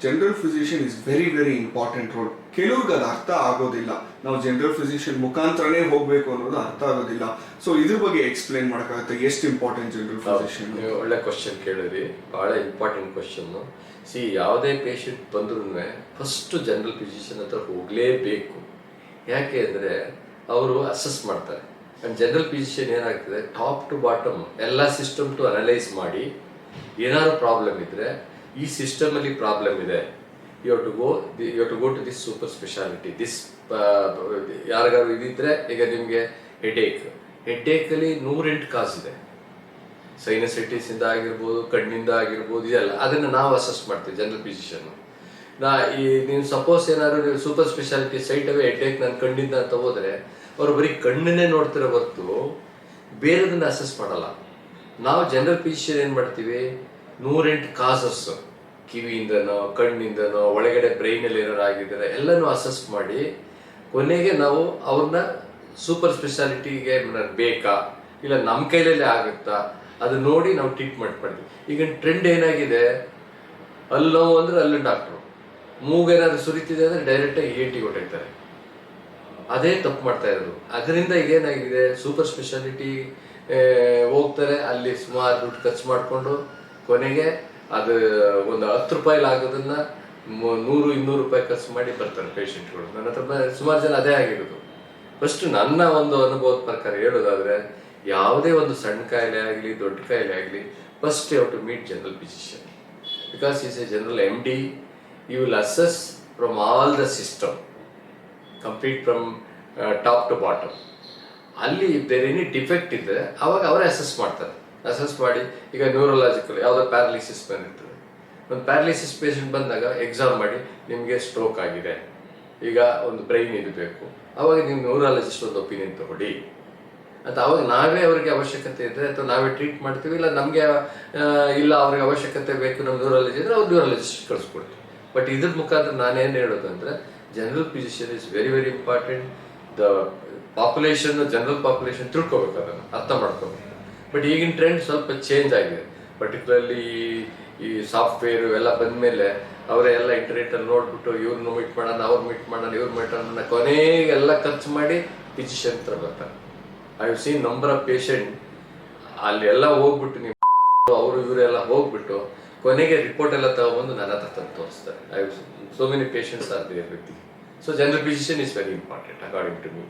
General physician is very very important role. ಕೆಲವ್ರಿಗೆ ಅದು ಅರ್ಥ ಆಗೋದಿಲ್ಲ, ನಾವು ಜನರಲ್ ಫಿಸಿಷಿಯನ್ ಮುಖಾಂತರನೇ ಹೋಗ್ಬೇಕು ಅನ್ನೋದು ಅರ್ಥ ಆಗೋದಿಲ್ಲ. ಸೊ ಇದ್ರ ಬಗ್ಗೆ ಎಕ್ಸ್ಪ್ಲೇನ್ ಮಾಡೋಕ್ಕಾಗುತ್ತೆ, ಎಷ್ಟು ಇಂಪಾರ್ಟೆಂಟ್ ಜನರಲ್ ಫಿಸಿಷಿಯನ್? ನೀವು ಒಳ್ಳೆ ಕ್ವಶನ್ ಕೇಳಿದ್ರಿ, ಬಹಳ ಇಂಪಾರ್ಟೆಂಟ್ ಕ್ವಶನ್. ಯಾವುದೇ ಪೇಷಂಟ್ ಬಂದ್ರೂ ಫಸ್ಟ್ ಜನರಲ್ ಫಿಸಿಷಿಯನ್ ಹತ್ರ ಹೋಗಲೇಬೇಕು. ಯಾಕೆ ಅಂದರೆ ಅವರು ಅಸೆಸ್ ಮಾಡ್ತಾರೆ. ಆ್ಯಂಡ್ ಜನರಲ್ ಫಿಸಿಷಿಯನ್ ಏನಾಗ್ತದೆ, ಟಾಪ್ ಟು ಬಾಟಮ್ ಎಲ್ಲ ಸಿಸ್ಟಮ್ ಟು ಅನಲೈಸ್ ಮಾಡಿ ಏನಾದ್ರು ಪ್ರಾಬ್ಲಮ್ ಇದ್ದರೆ, ಈ ಸಿಸ್ಟಮಲ್ಲಿ ಪ್ರಾಬ್ಲಮ್ ಇದೆ, you have to go to this super speciality. ಯಾರಿಗಾದ್ರು ಇದಿದ್ರೆ, ಈಗ ನಿಮಗೆ ಹೆಡ್ಡೇಕಲ್ಲಿ 108 ಕಾಸ್ ಇದೆ. ಸೈನಸೈಟಿಸ್ ಇಂದ ಆಗಿರ್ಬೋದು, ಕಣ್ಣಿಂದ ಆಗಿರ್ಬೋದು, ಇದೆಲ್ಲ ಅದನ್ನು ನಾವು ಅಸೆಸ್ ಮಾಡ್ತೀವಿ ಜನರಲ್ ಫಿಸಿಷಿಯನ್. ನೀವು ಸಪೋಸ್ ಏನಾದ್ರು ನೀವು ಸೂಪರ್ ಸ್ಪೆಷಾಲಿಟಿ ಸೈಟ್ ಅವೇ ಹೆಡ್ಡೇಕ್ ನನ್ನ ಕಣ್ಣಿಂದ ಅಂತ ಹೋದರೆ, ಅವರು ಬರೀ ಕಣ್ಣನ್ನೇ ನೋಡ್ತಿರೋ ಹೊರತು ಬೇರೆದನ್ನ ಅಸೆಸ್ ಮಾಡಲ್ಲ. ನಾವು ಜನರಲ್ ಫಿಸಿಷಿಯನ್ ಏನು ಮಾಡ್ತೀವಿ, 108 ಕಾಸಸ್, ಕಿವಿಯಿಂದನೋ ಕಣ್ಣಿಂದನೋ ಒಳಗಡೆ ಬ್ರೈನಲ್ಲಿ ಏನಾರು ಆಗಿದ್ದಾರೆ ಎಲ್ಲನೂ ಅಸೆಸ್ ಮಾಡಿ ಕೊನೆಗೆ ನಾವು ಅವ್ರನ್ನ ಸೂಪರ್ ಸ್ಪೆಷಾಲಿಟಿಗೆ ಬೇಕಾ ಇಲ್ಲ ನಮ್ಮ ಕೈಲಲ್ಲೇ ಆಗುತ್ತಾ ಅದು ನೋಡಿ ನಾವು ಟ್ರೀಟ್ಮೆಂಟ್ ಮಾಡ್ತೀವಿ. ಈಗ ಟ್ರೆಂಡ್ ಏನಾಗಿದೆ, ಅಲ್ಲಿ ನೋವು ಅಂದರೆ ಅಲ್ಲಿ ಡಾಕ್ಟ್ರು, ಮೂಗೇನಾದ್ರು ಸುರಿತಿದೆ ಅಂದರೆ ಡೈರೆಕ್ಟಾಗಿ ENT ಹೊಟ್ಟೈತಾರೆ. ಅದೇ ತಪ್ಪು ಮಾಡ್ತಾ ಇರೋದು. ಅದರಿಂದ ಈಗೇನಾಗಿದೆ, ಸೂಪರ್ ಸ್ಪೆಷಾಲಿಟಿ ಹೋಗ್ತಾರೆ, ಅಲ್ಲಿ ಸುಮಾರು ದುಡ್ಡು ಖರ್ಚು ಮಾಡಿಕೊಂಡು ಕೊನೆಗೆ ಅದು ಒಂದು 10 ರೂಪಾಯಿಲಿ ಆಗೋದನ್ನ 100-200 ರೂಪಾಯಿ ಖರ್ಚು ಮಾಡಿ ಬರ್ತಾರೆ ಪೇಷಂಟ್ಗಳು. ನನ್ನ ಹತ್ರ ಸುಮಾರು ಜನ ಅದೇ ಆಗಿರೋದು. ಫಸ್ಟ್ ನನ್ನ ಒಂದು ಅನುಭವದ ಪ್ರಕಾರ ಹೇಳೋದಾದ್ರೆ, ಯಾವುದೇ ಒಂದು ಸಣ್ಣ ಕಾಯಿಲೆ ಆಗಲಿ ದೊಡ್ಡ ಕಾಯಿಲೆ ಆಗಲಿ, first you have to meet general physician because is a general MD. You will assess from all the system, complete from top to bottom. ಅಲ್ಲಿ ಬೇರೆ ಏನೇ ಡಿಫೆಕ್ಟ್ ಇದ್ದರೆ ಅವಾಗ ಅವರೇ ಅಸೆಸ್ ಮಾಡ್ತಾರೆ. ಅಸೆಸ್ ಮಾಡಿ, ಈಗ ನ್ಯೂರಲಾಜಿಕಲ್ ಯಾವುದೋ ಪ್ಯಾರಲಿಸಿಸ್ ಬಂದಿರ್ತದೆ, ಒಂದು ಪ್ಯಾರಲಿಸಿಸ್ ಪೇಷಂಟ್ ಬಂದಾಗ ಎಕ್ಸಾಮ್ ಮಾಡಿ ನಿಮಗೆ ಸ್ಟ್ರೋಕ್ ಆಗಿದೆ, ಈಗ ಒಂದು ಬ್ರೈನ್ ಇದು ಬೇಕು, ಅವಾಗ ನೀವು ನ್ಯೂರಾಲಜಿಸ್ಟ್ ಒಂದು ಒಪಿನಿಯನ್ ತಗೊಳ್ಳಿ ಅಂತ. ಅವಾಗ ನಾವೇ ಅವ್ರಿಗೆ ಅವಶ್ಯಕತೆ ಇದ್ದರೆ ಅಥವಾ ನಾವೇ ಟ್ರೀಟ್ ಮಾಡ್ತೀವಿ, ಇಲ್ಲ ನಮಗೆ ಇಲ್ಲ ಅವ್ರಿಗೆ ಅವಶ್ಯಕತೆ ಬೇಕು ನಮ್ಮ ನ್ಯೂರಾಲಜಿ ಇದ್ರೆ ಅವ್ರು ನ್ಯೂರಾಲಜಿಸ್ಟ್ ಕಳಿಸ್ಕೊಡ್ತೀವಿ. ಬಟ್ ಇದ್ರ ಮುಖಾಂತರ ನಾನೇನು ಹೇಳೋದು ಅಂದರೆ, general physician is very very important. The population, general population ತಿಳ್ಕೊಬೇಕು, ಅದನ್ನು ಅರ್ಥ ಮಾಡ್ಕೋಬೇಕು. ಬಟ್ ಈಗಿನ ಟ್ರೆಂಡ್ ಸ್ವಲ್ಪ ಚೇಂಜ್ ಆಗಿದೆ. ಪರ್ಟಿಕ್ಯುಲರ್ಲಿ ಈ ಸಾಫ್ಟ್ವೇರ್ ಎಲ್ಲ ಬಂದಮೇಲೆ ಅವರೇ ಎಲ್ಲ ಇಂಟರ್ನೆಟಲ್ಲಿ ನೋಡ್ಬಿಟ್ಟು ಇವ್ರನ್ನ ಮೀಟ್ ಮಾಡೋಣ, ಅವ್ರು ಮೀಟ್ ಮಾಡೋಣ, ಇವ್ರು ಮೀಟ್ ಮಾಡೋಣ, ಕೊನೆಗೆಲ್ಲ ಖರ್ಚು ಮಾಡಿ ಫಿಸಿಷಿಯನ್ ಹತ್ರ ಬರ್ತಾರೆ. I have seen number of patient ಅಲ್ಲಿ ಎಲ್ಲ ಹೋಗ್ಬಿಟ್ಟು ನೀವು ಅವರು ಇವರೆಲ್ಲ ಹೋಗ್ಬಿಟ್ಟು ಕೊನೆಗೆ ರಿಪೋರ್ಟ್ ಎಲ್ಲ ತಗೊಂಡು ನನ್ನ ಹತ್ರ ತಂದು ತೋರಿಸ್ತಾರೆ. I have so many patients are there with. So general physician is very important according to me.